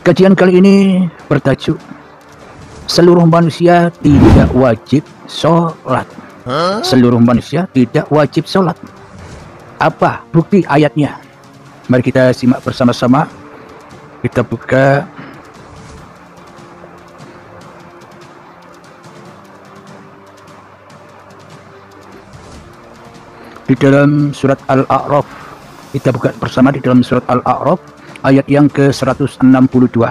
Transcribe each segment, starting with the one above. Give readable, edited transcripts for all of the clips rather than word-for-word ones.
Kajian kali ini bertajuk seluruh manusia tidak wajib sholat. Seluruh manusia tidak wajib sholat. Apa bukti ayatnya? Mari kita simak bersama-sama. Kita buka di dalam surat Al-A'raf. Kita buka bersama di dalam surat Al-A'raf ayat yang ke-162.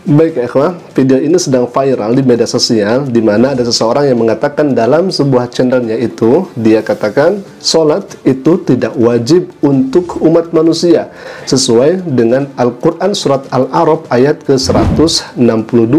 Baik ikhwah, video ini sedang viral di media sosial, di mana ada seseorang yang mengatakan dalam sebuah channelnya itu, dia katakan sholat itu tidak wajib untuk umat manusia sesuai dengan Al-Quran surat Al-A'raf ayat ke-162.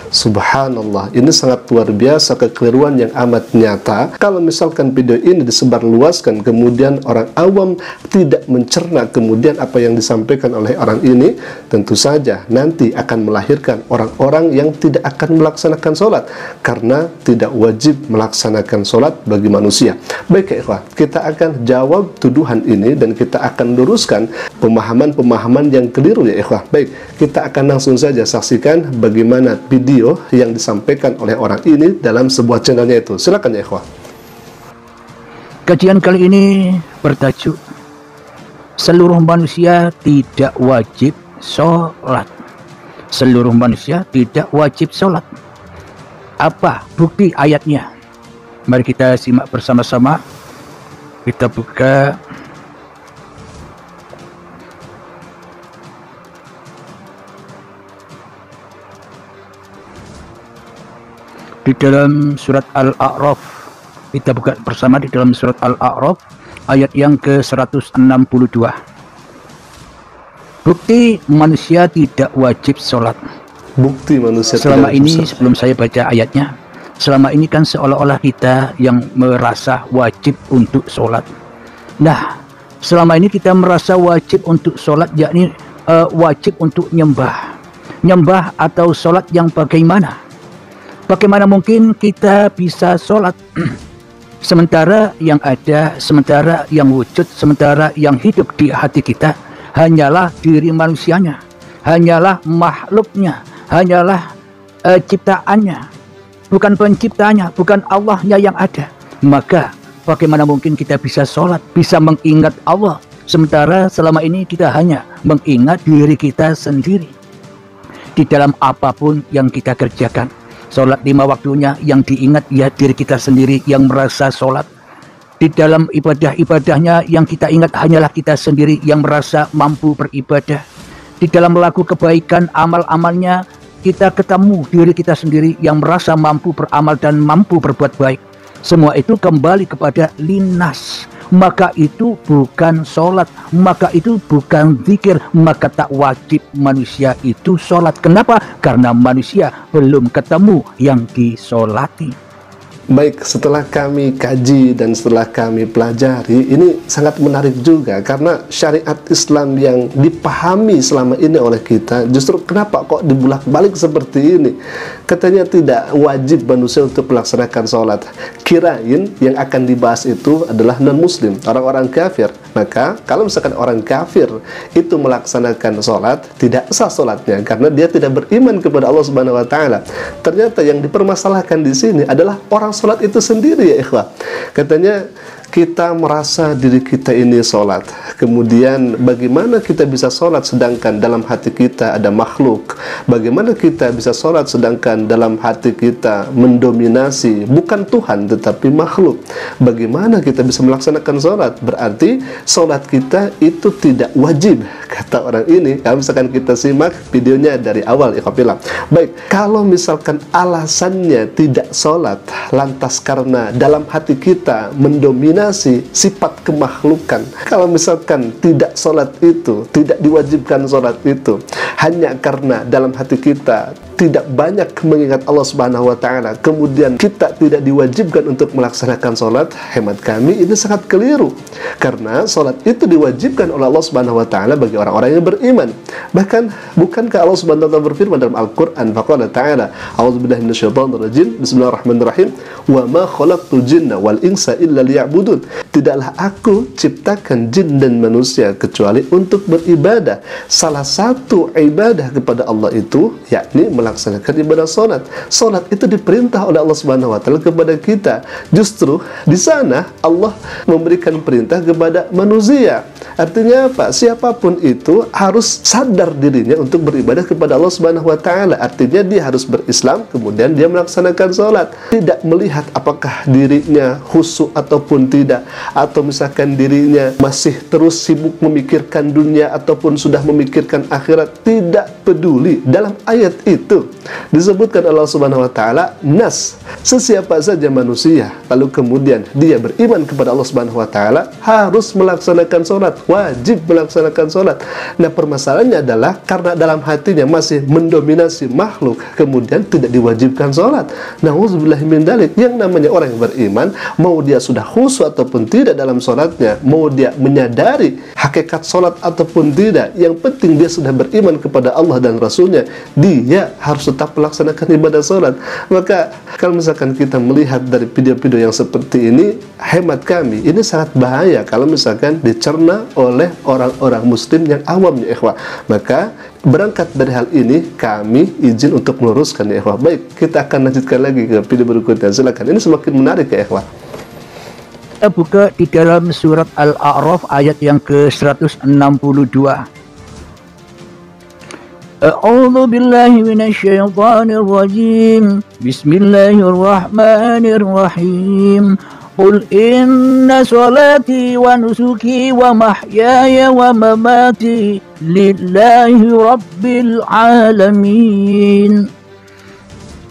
Subhanallah, ini sangat luar biasa, kekeliruan yang amat nyata. Kalau misalkan video ini disebarluaskan, kemudian orang awam tidak mencerna kemudian apa yang disampaikan oleh orang ini, tentu saja nanti akan melahirkan orang-orang yang tidak akan melaksanakan sholat karena tidak wajib melaksanakan sholat bagi manusia. Baik ya ikhwah, kita akan jawab tuduhan ini dan kita akan luruskan pemahaman-pemahaman yang keliru ya ikhwah. Baik, kita akan langsung saja saksikan bagaimana video yang disampaikan oleh orang ini dalam sebuah channelnya itu. Silakan ya ikhwah. Kajian kali ini bertajuk seluruh manusia tidak wajib sholat. Seluruh manusia tidak wajib sholat. Apa bukti ayatnya? Mari kita simak bersama-sama. Kita buka di dalam surat Al-A'raf. Kita buka bersama di dalam surat Al-A'raf ayat yang ke-162. Bukti manusia tidak wajib sholat. Bukti manusia selama tidak ini wajib. Sebelum saya baca ayatnya, selama ini kan seolah-olah kita yang merasa wajib untuk sholat. Nah, selama ini kita merasa wajib untuk sholat, yakni wajib untuk nyembah atau sholat yang bagaimana? Bagaimana mungkin kita bisa sholat sementara yang ada, sementara yang wujud, sementara yang hidup di hati kita hanyalah diri manusianya, hanyalah makhluknya, hanyalah ciptaannya, bukan penciptanya, bukan Allahnya yang ada. Maka bagaimana mungkin kita bisa sholat, bisa mengingat Allah, sementara selama ini kita hanya mengingat diri kita sendiri di dalam apapun yang kita kerjakan. Sholat 5 waktunya yang diingat ya diri kita sendiri yang merasa sholat. Di dalam ibadah-ibadahnya yang kita ingat hanyalah kita sendiri yang merasa mampu beribadah. Di dalam melakukan kebaikan amal-amalnya kita ketemu diri kita sendiri yang merasa mampu beramal dan mampu berbuat baik. Semua itu kembali kepada linas. Maka itu bukan sholat, maka itu bukan zikir, maka tak wajib manusia itu sholat. Kenapa? Karena manusia belum ketemu yang disolati. Baik, setelah kami kaji dan setelah kami pelajari, ini sangat menarik juga karena syariat Islam yang dipahami selama ini oleh kita, justru kenapa kok dibulak-balik seperti ini? Katanya tidak wajib manusia untuk melaksanakan sholat. Kirain yang akan dibahas itu adalah non-muslim, orang-orang kafir. Maka kalau misalkan orang kafir itu melaksanakan sholat, tidak sah sholatnya karena dia tidak beriman kepada Allah Subhanahu Wa Taala. Ternyata yang dipermasalahkan di sini adalah orang sholat itu sendiri ya ikhwah. Katanya kita merasa diri kita ini sholat, kemudian bagaimana kita bisa sholat sedangkan dalam hati kita ada makhluk? Bagaimana kita bisa sholat sedangkan dalam hati kita mendominasi bukan Tuhan tetapi makhluk? Bagaimana kita bisa melaksanakan sholat? Berarti sholat kita itu tidak wajib, kata orang ini. Kalau misalkan kita simak videonya dari awal ikhwah. Baik, kalau misalkan alasannya tidak sholat lantas karena dalam hati kita mendominasi sifat kemakhlukan. Kalau misalkan tidak sholat itu, tidak diwajibkan sholat itu hanya karena dalam hati kita tidak banyak mengingat Allah Subhanahu wa taala, kemudian kita tidak diwajibkan untuk melaksanakan sholat, hemat kami ini sangat keliru. Karena sholat itu diwajibkan oleh Allah Subhanahu wa taala bagi orang-orang yang beriman. Bahkan bukankah Allah Subhanahu wa taala berfirman dalam Al-Qur'an, faqala ta'ala, a'udzubillahi minasyaitonir rajim, bismillahirrahmanirrahim, wa ma khalaqtul jinna wal insa illa liya'budun. Tidaklah aku ciptakan jin dan manusia kecuali untuk beribadah. Salah satu ibadah kepada Allah itu yakni melaksanakan ibadah salat. Salat itu diperintah oleh Allah Subhanahu wa taala kepada kita. Justru di sana Allah memberikan perintah kepada manusia. Artinya apa? Siapapun itu harus sadar dirinya untuk beribadah kepada Allah Subhanahu wa taala. Artinya dia harus berislam, kemudian dia melaksanakan salat. Tidak melihat apakah dirinya khusyuk ataupun tidak, atau misalkan dirinya masih terus sibuk memikirkan dunia ataupun sudah memikirkan akhirat, tidak peduli. Dalam ayat itu disebutkan Allah Subhanahu wa taala nas, sesiapa saja manusia lalu kemudian dia beriman kepada Allah Subhanahu wa taala harus melaksanakan salat, wajib melaksanakan salat. Nah, permasalahannya adalah karena dalam hatinya masih mendominasi makhluk, kemudian tidak diwajibkan salat. Nauzubillahi min dzalik. Yang namanya orang yang beriman, mau dia sudah khusyuk ataupun tidak dalam salatnya, mau dia menyadari hakikat salat ataupun tidak, yang penting dia sudah beriman kepada Allah dan Rasulnya, dia harus tetap melaksanakan ibadah salat. Maka kalau misalkan kita melihat dari video-video yang seperti ini, hemat kami ini sangat bahaya kalau misalkan dicerna oleh orang-orang muslim yang awam, ya ikhwah. Maka berangkat dari hal ini kami izin untuk meluruskan, ya ikhwah. Baik, kita akan lanjutkan lagi ke video berikutnya. Silakan, ini semakin menarik, ya ikhwah. Kita buka di dalam surat Al-A'raf ayat yang ke-162. A'udzu billahi minasyaitonir rajim. Bismillahirrahmanirrahim. Qul inna salati wa nusuki wa mahyaya wa mamati lillahi rabbil alamin.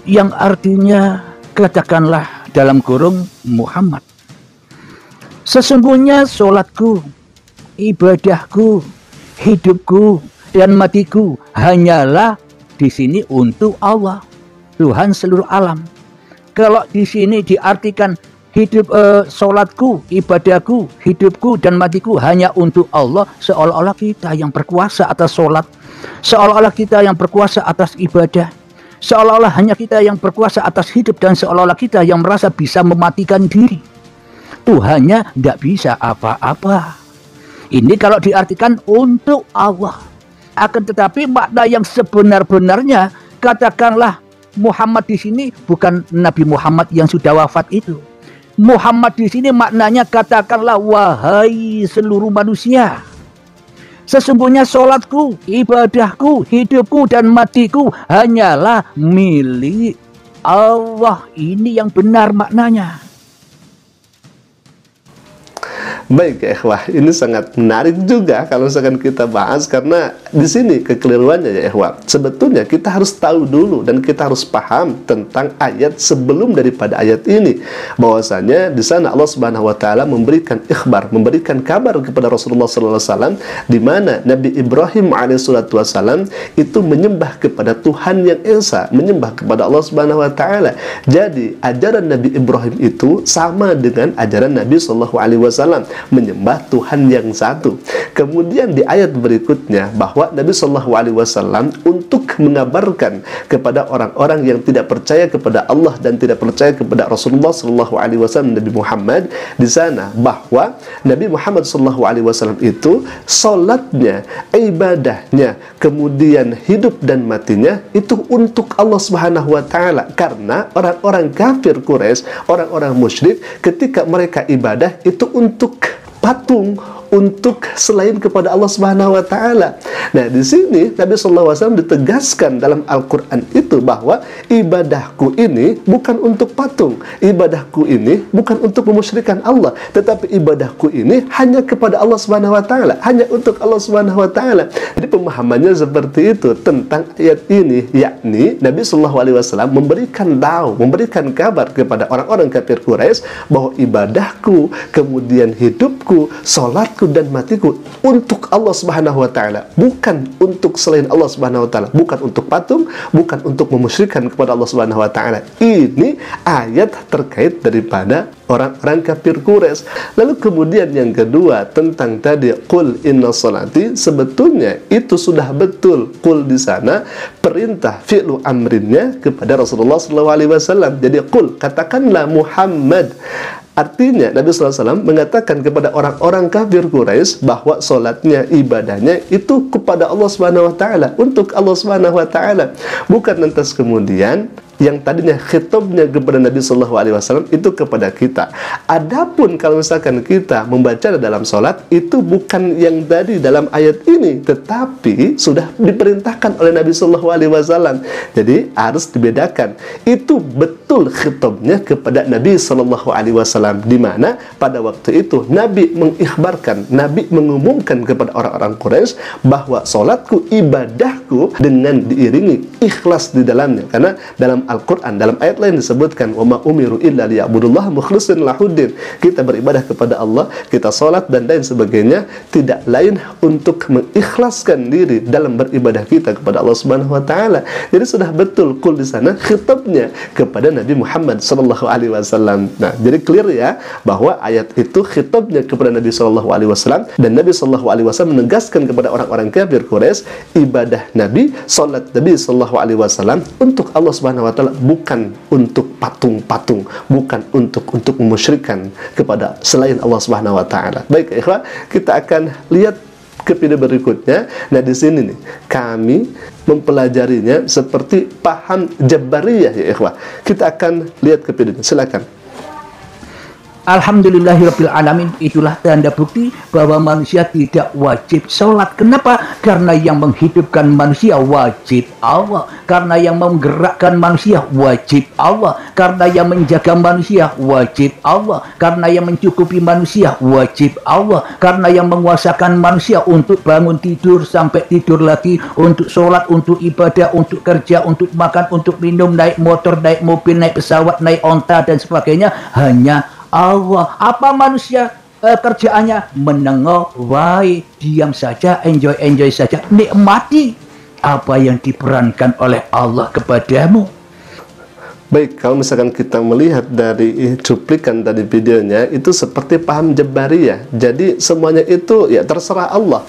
Yang artinya, katakanlah dalam kurung Muhammad, sesungguhnya solatku, ibadahku, hidupku, dan matiku hanyalah di sini untuk Allah, Tuhan seluruh alam. Kalau di sini diartikan solatku, ibadahku, hidupku, dan matiku hanya untuk Allah, seolah-olah kita yang berkuasa atas solat, seolah-olah kita yang berkuasa atas ibadah, seolah-olah hanya kita yang berkuasa atas hidup, dan seolah-olah kita yang merasa bisa mematikan diri. Tuhannya tidak bisa apa-apa. Ini kalau diartikan untuk Allah. Akan tetapi makna yang sebenar-benarnya, katakanlah Muhammad di sini bukan Nabi Muhammad yang sudah wafat itu. Muhammad di sini maknanya katakanlah wahai seluruh manusia. Sesungguhnya solatku, ibadahku, hidupku, dan matiku hanyalah milik Allah. Ini yang benar maknanya. Baik, ya ikhwah, ini sangat menarik juga kalau misalkan kita bahas, karena di sini kekeliruannya, ya ikhwah. Sebetulnya kita harus tahu dulu dan kita harus paham tentang ayat sebelum daripada ayat ini, bahwasanya di sana Allah Subhanahu wa taala memberikan ikhbar, memberikan kabar kepada Rasulullah sallallahu alaihi wasallam, di mana Nabi Ibrahim alaihissalatu wasallam itu menyembah kepada Tuhan yang esa, menyembah kepada Allah Subhanahu wa taala. Jadi ajaran Nabi Ibrahim itu sama dengan ajaran Nabi sallallahu alaihi wasallam, menyembah Tuhan yang satu. Kemudian di ayat berikutnya bahwa Nabi Shallallahu Alaihi Wasallam untuk mengabarkan kepada orang-orang yang tidak percaya kepada Allah dan tidak percaya kepada Rasulullah Shallallahu Alaihi Wasallam, Nabi Muhammad, di sana bahwa Nabi Muhammad Shallallahu Alaihi Wasallam itu salatnya, ibadahnya, kemudian hidup dan matinya itu untuk Allah Subhanahu Wa Taala. Karena orang-orang kafir Quraisy, orang-orang musyrik, ketika mereka ibadah itu untuk patung, untuk selain kepada Allah Subhanahu wa taala. Nah, di sini Nabi sallallahu alaihi wasallam ditegaskan dalam Al-Qur'an itu bahwa ibadahku ini bukan untuk patung, ibadahku ini bukan untuk memusyrikan Allah, tetapi ibadahku ini hanya kepada Allah Subhanahu wa taala, hanya untuk Allah Subhanahu wa taala. Jadi pemahamannya seperti itu tentang ayat ini, yakni Nabi sallallahu alaihi wasallam memberikan kabar kepada orang-orang kafir Quraisy bahwa ibadahku, kemudian hidupku, salatku, hidupku dan matiku untuk Allah Subhanahu wa taala, bukan untuk selain Allah Subhanahu wa taala, bukan untuk patung, bukan untuk memusyrikan kepada Allah Subhanahu wa taala. Ini ayat terkait daripada orang-orang kafir Quraisy. Lalu kemudian yang kedua tentang tadi qul inna salati, sebetulnya itu sudah betul qul di sana perintah fi'lu amrinnya kepada Rasulullah SAW. Jadi qul, katakanlah Muhammad. Artinya Nabi SAW mengatakan kepada orang-orang kafir Quraisy bahwa solatnya, ibadahnya itu kepada Allah Subhanahu wa taala, untuk Allah Subhanahu wa taala, bukan lantas kemudian yang tadinya khitabnya kepada Nabi SAW itu kepada kita. Adapun kalau misalkan kita membaca dalam solat, itu bukan yang tadi dalam ayat ini, tetapi sudah diperintahkan oleh Nabi SAW. Jadi harus dibedakan. Itu betul khitabnya kepada Nabi SAW, di mana pada waktu itu Nabi mengikhbarkan, Nabi mengumumkan kepada orang-orang Quraisy bahwa solatku, ibadahku dengan diiringi ikhlas di dalamnya. Karena dalam Al-Quran, dalam ayat lain disebutkan wa ma umiru illa liya'budullaha mukhlishin lahuddin. Kita beribadah kepada Allah, kita salat dan lain sebagainya, tidak lain untuk mengikhlaskan diri dalam beribadah kita kepada Allah Subhanahu wa taala. Jadi sudah betul qul di sana khitabnya kepada Nabi Muhammad sallallahu alaihi wasallam. Nah, jadi clear ya bahwa ayat itu khitabnya kepada Nabi sallallahu alaihi wasallam, dan Nabi sallallahu alaihi wasallam menegaskan kepada orang-orang kafir Quraisy, ibadah Nabi, salat Nabi sallallahu alaihi wasallam untuk Allah Subhanahu wa taala, bukan untuk patung-patung, bukan untuk memusyrikan kepada selain Allah Subhanahu wa taala. Baik, ikhwan, kita akan lihat ke video berikutnya. Nah, di sini nih kami mempelajarinya seperti paham Jabariyah ya ikhwan. Kita akan lihat ke videonya. Silakan. Alhamdulillahirabbil alamin. Itulah tanda bukti bahwa manusia tidak wajib sholat. Kenapa? Karena yang menghidupkan manusia wajib Allah, karena yang menggerakkan manusia wajib Allah, karena yang menjaga manusia wajib Allah, karena yang mencukupi manusia wajib Allah, karena yang menguasakan manusia untuk bangun tidur sampai tidur lagi, untuk sholat, untuk ibadah, untuk kerja, untuk makan, untuk minum, naik motor, naik mobil, naik pesawat, naik onta dan sebagainya, hanya Allah. Apa manusia kerjaannya? Menengok, wai, diam saja, enjoy saja, nikmati apa yang diperankan oleh Allah kepadamu. Baik, kalau misalkan kita melihat dari cuplikan tadi videonya, itu seperti paham Jabariyah. Jadi semuanya itu ya terserah Allah.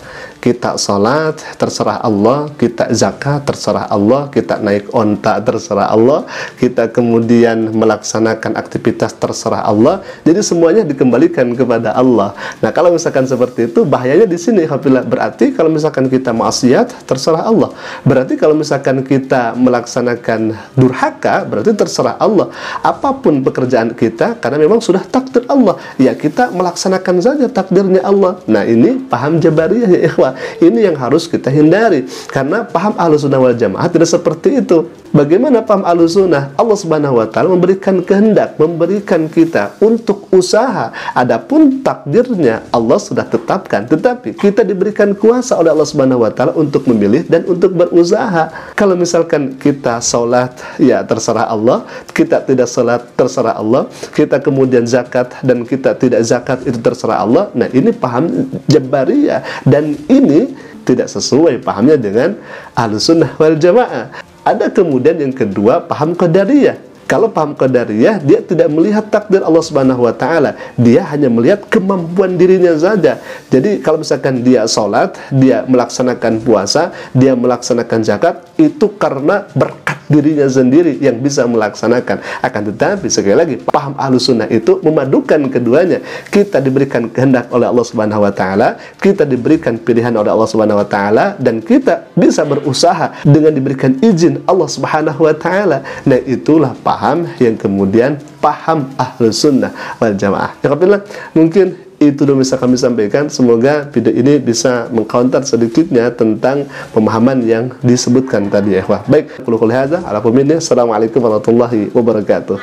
Kita sholat, terserah Allah. Kita zakat, terserah Allah. Kita naik onta, terserah Allah. Kita kemudian melaksanakan aktivitas, terserah Allah. Jadi semuanya dikembalikan kepada Allah. Nah, kalau misalkan seperti itu, bahayanya di sini. Berarti kalau misalkan kita maksiat, terserah Allah. Berarti kalau misalkan kita melaksanakan durhaka, berarti terserah Allah. Apapun pekerjaan kita, karena memang sudah takdir Allah, ya kita melaksanakan saja takdirnya Allah. Nah, ini paham Jabariyah ya ikhwah. Ini yang harus kita hindari, karena paham Ahlussunnah wal Jamaah tidak seperti itu. Bagaimana paham Ahlussunnah? Allah Subhanahu wa taala memberikan kehendak, memberikan kita untuk usaha. Adapun takdirnya Allah sudah tetapkan, tetapi kita diberikan kuasa oleh Allah Subhanahu wa taala untuk memilih dan untuk berusaha. Kalau misalkan kita sholat, ya terserah Allah. Kita tidak sholat, terserah Allah. Kita kemudian zakat dan kita tidak zakat, itu terserah Allah. Nah, ini paham Jabariyah, dan ini tidak sesuai pahamnya dengan Ahlussunnah wal Jamaah. Ada kemudian yang kedua, paham Qadariyah. Kalau paham Qadariyah, dia tidak melihat takdir Allah Subhanahu wa taala. Dia hanya melihat kemampuan dirinya saja. Jadi kalau misalkan dia sholat, dia melaksanakan puasa, dia melaksanakan zakat, itu karena berkat dirinya sendiri yang bisa melaksanakan. Akan tetapi sekali lagi, paham Ahlussunnah itu memadukan keduanya. Kita diberikan kehendak oleh Allah Subhanahu wa taala, kita diberikan pilihan oleh Allah Subhanahu wa taala, dan kita bisa berusaha dengan diberikan izin Allah Subhanahu wa taala. Nah, itulah paham yang kemudian paham Ahlussunnah wal Jamaah. Ya, mungkin itu dulu bisa kami sampaikan. Semoga video ini bisa mengcounter sedikitnya tentang pemahaman yang disebutkan tadi ya. Baik, qul hadza ala qul minni. Assalamualaikum warahmatullahi wabarakatuh.